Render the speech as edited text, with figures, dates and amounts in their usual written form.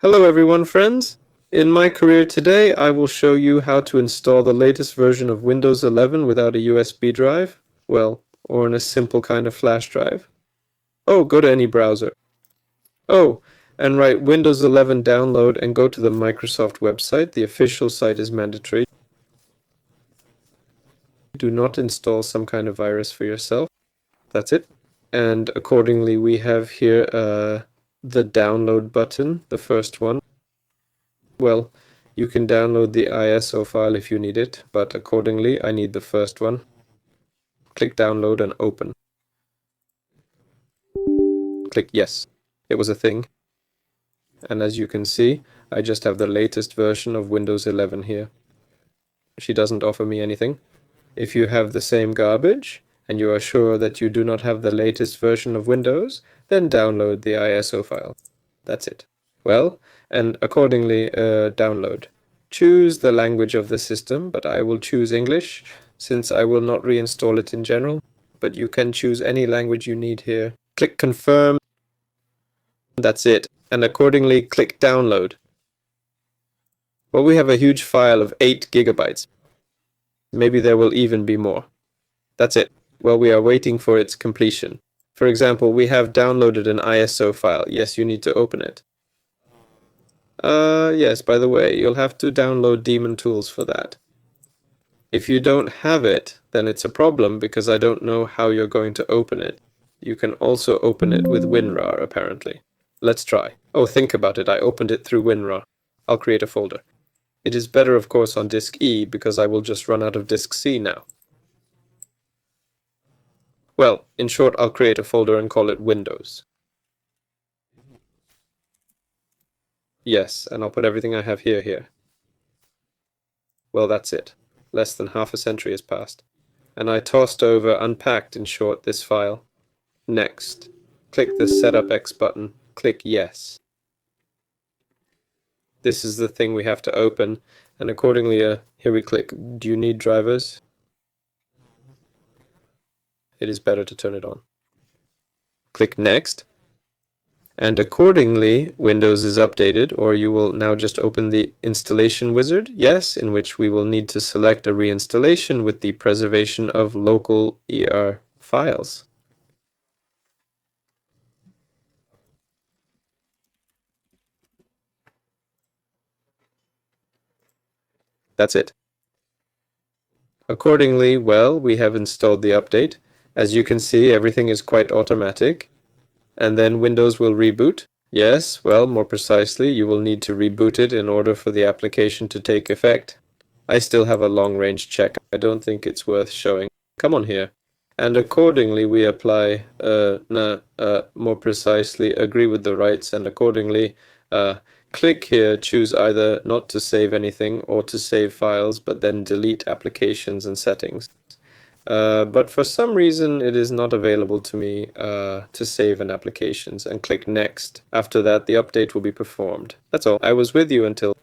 Hello everyone, friends! In my career today, I will show you how to install the latest version of Windows 11 without a USB drive, well, or in a simple kind of flash drive. Oh, go to any browser. Oh, and write Windows 11 download and go to the Microsoft website. The official site is mandatory. Do not install some kind of virus for yourself. That's it. And accordingly, we have here the download button, the first one. Well, you can download the ISO file if you need it, but accordingly, I need the first one. Click download and open. Click yes. It was a thing. And as you can see, I just have the latest version of Windows 11 here. She doesn't offer me anything. If you have the same garbage, and you are sure that you do not have the latest version of Windows, then download the ISO file. That's it. Well, and accordingly, download. Choose the language of the system, but I will choose English, since I will not reinstall it in general, but you can choose any language you need here. Click confirm. That's it. And accordingly, click download. Well, we have a huge file of 8 gigabytes. Maybe there will even be more. That's it. Well, we are waiting for its completion. For example, we have downloaded an ISO file. Yes, you need to open it. Yes, by the way, you'll have to download Daemon Tools for that. If you don't have it, then it's a problem because I don't know how you're going to open it. You can also open it with WinRAR, apparently. Let's try. Oh, think about it. I opened it through WinRAR. I'll create a folder. It is better, of course, on disk E because I will just run out of disk C now. Well, in short, I'll create a folder and call it Windows. Yes, and I'll put everything I have here. Well, that's it. Less than half a century has passed. And I tossed over, unpacked in short, this file. Next. Click the Setup X button. Click Yes. This is the thing we have to open, and accordingly, here we click, do you need drivers? It is better to turn it on. Click Next. And accordingly, Windows is updated, or you will now just open the installation wizard, yes, in which we will need to select a reinstallation with the preservation of local ER files. That's it. Accordingly, well, we have installed the update. As you can see, everything is quite automatic. And then Windows will reboot. Yes, well, more precisely, you will need to reboot it in order for the application to take effect. I still have a long-range check. I don't think it's worth showing. Come on here. And accordingly, we apply, more precisely, agree with the rights, and accordingly, click here, choose either not to save anything or to save files, but then delete applications and settings. But for some reason, it is not available to me to save in applications, and click Next. After that, the update will be performed. That's all. I was with you until